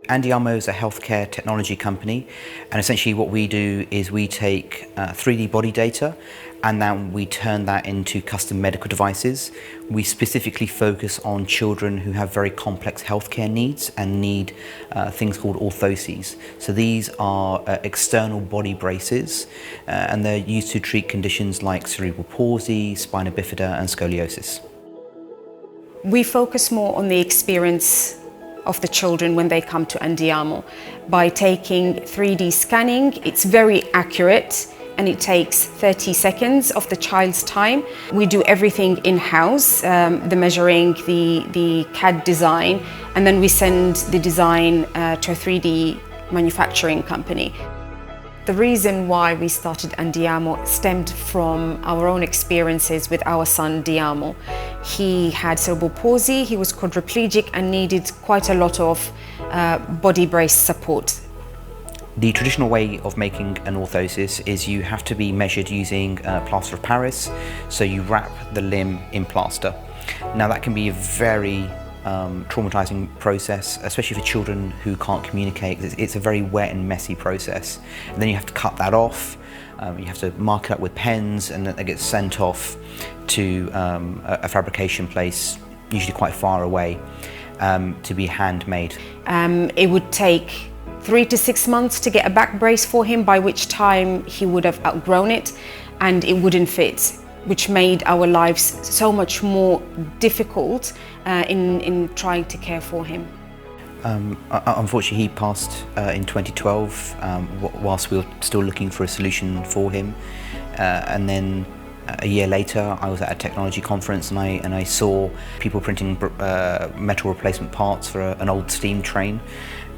Andiamo is a healthcare technology company, and essentially what we do is we take 3D body data and then we turn that into custom medical devices. We specifically focus on children who have very complex healthcare needs and need things called orthoses. So these are external body braces and they're used to treat conditions like cerebral palsy, spina bifida and scoliosis. We focus more on the experience of the children when they come to Andiamo. By taking 3D scanning, it's very accurate and it takes 30 seconds of the child's time. We do everything in-house, the measuring, the CAD design, and then we send the design to a 3D manufacturing company. The reason why we started Andiamo stemmed from our own experiences with our son Diamo. He had cerebral palsy, he was quadriplegic and needed quite a lot of body brace support. The traditional way of making an orthosis is you have to be measured using plaster of Paris, so you wrap the limb in plaster. Now that can be a very traumatizing process, especially for children who can't communicate. It's a very wet and messy process. And then you have to cut that off, you have to mark it up with pens, and then it gets sent off to a fabrication place, usually quite far away, to be handmade. It would take 3 to 6 months to get a back brace for him, by which time he would have outgrown it and it wouldn't fit, which made our lives so much more difficult in trying to care for him. Unfortunately, he passed in 2012 whilst we were still looking for a solution for him. And then a year later, I was at a technology conference and I saw people printing metal replacement parts for an old steam train.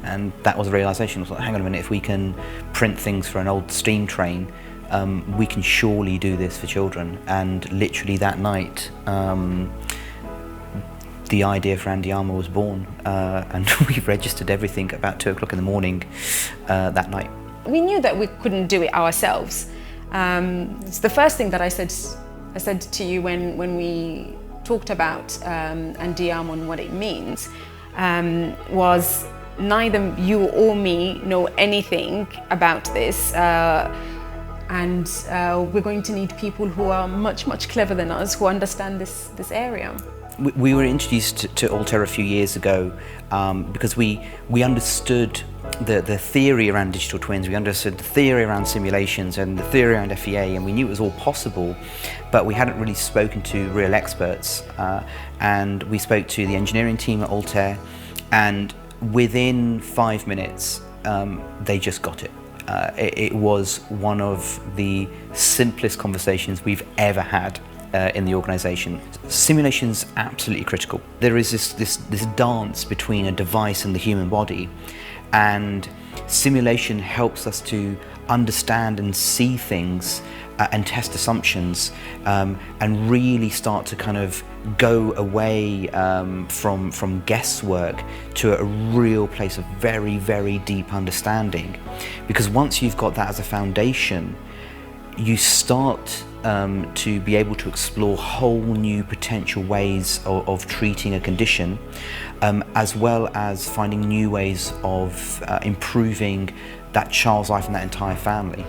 And that was a realisation. I was like, hang on a minute, if we can print things for an old steam train, we can surely do this for children. And literally that night, the idea for Andiamo was born, and we registered everything about 2 o'clock in the morning that night. We knew that we couldn't do it ourselves. It's the first thing that I said to you when we talked about Andiamo and what it means, was neither you or me know anything about this. And we're going to need people who are much clever than us, who understand this area. We were introduced to Altair a few years ago because we understood the theory around digital twins, we understood the theory around simulations and the theory around FEA, and we knew it was all possible, but we hadn't really spoken to real experts. And we spoke to the engineering team at Altair, and within 5 minutes, they just got it. It was one of the simplest conversations we've ever had in the organisation. Simulation's absolutely critical. There is this dance between a device and the human body, and simulation helps us to understand and see things and test assumptions, and really start to kind of go away from guesswork to a real place of very deep understanding. Because once you've got that as a foundation, you start to be able to explore whole new potential ways of treating a condition, as well as finding new ways of improving that child's life and that entire family.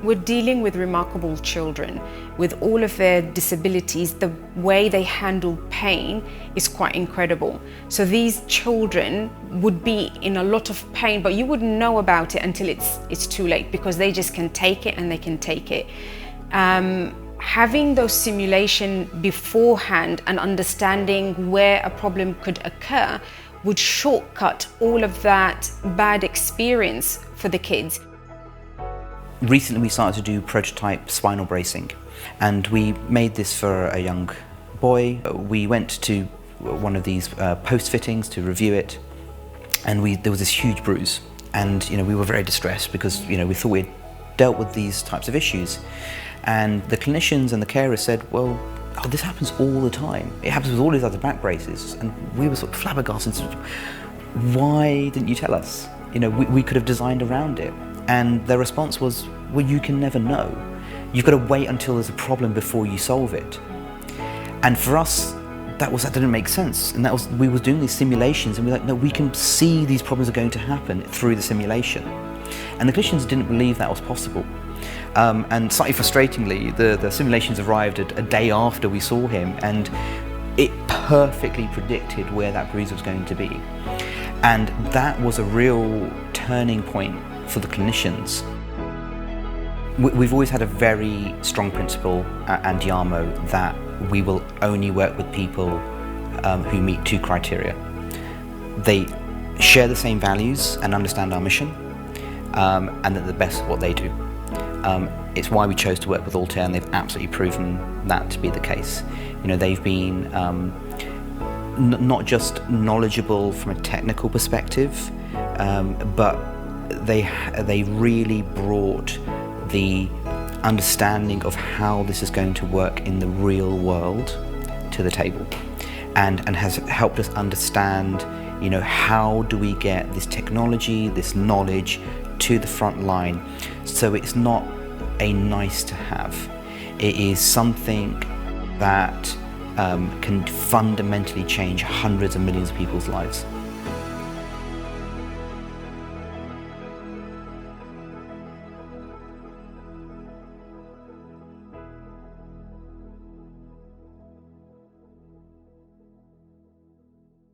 We're dealing with remarkable children. With all of their disabilities, the way they handle pain is quite incredible. So these children would be in a lot of pain, but you wouldn't know about it until it's too late, because they just can take it and they can take it. Having those simulation beforehand and understanding where a problem could occur would shortcut all of that bad experience for the kids. Recently we started to do prototype spinal bracing, and we made this for a young boy. We went to one of these post fittings to review it, and there was this huge bruise, and we were very distressed because we thought we had dealt with these types of issues. And the clinicians and the carers said, well, this happens all the time. It happens with all these other back braces. And we were sort of flabbergasted. Why didn't you tell us? We could have designed around it. And their response was, well, you can never know. You've got to wait until there's a problem before you solve it. And for us, that didn't make sense. And we were doing these simulations, and we were like, no, we can see these problems are going to happen through the simulation. And the clinicians didn't believe that was possible. And slightly frustratingly, the simulations arrived a day after we saw him, and it perfectly predicted where that bruise was going to be. And that was a real turning point for the clinicians. We've always had a very strong principle at Andiamo that we will only work with people who meet 2 criteria. They share the same values and understand our mission, and they're the best at what they do. It's why we chose to work with Altair, and they've absolutely proven that to be the case. You know, they've been not just knowledgeable from a technical perspective, but they really brought the understanding of how this is going to work in the real world to the table, and has helped us understand, you know, how do we get this technology, this knowledge to the front line, so it's not a nice to have. It is something that can fundamentally change hundreds of millions of people's lives.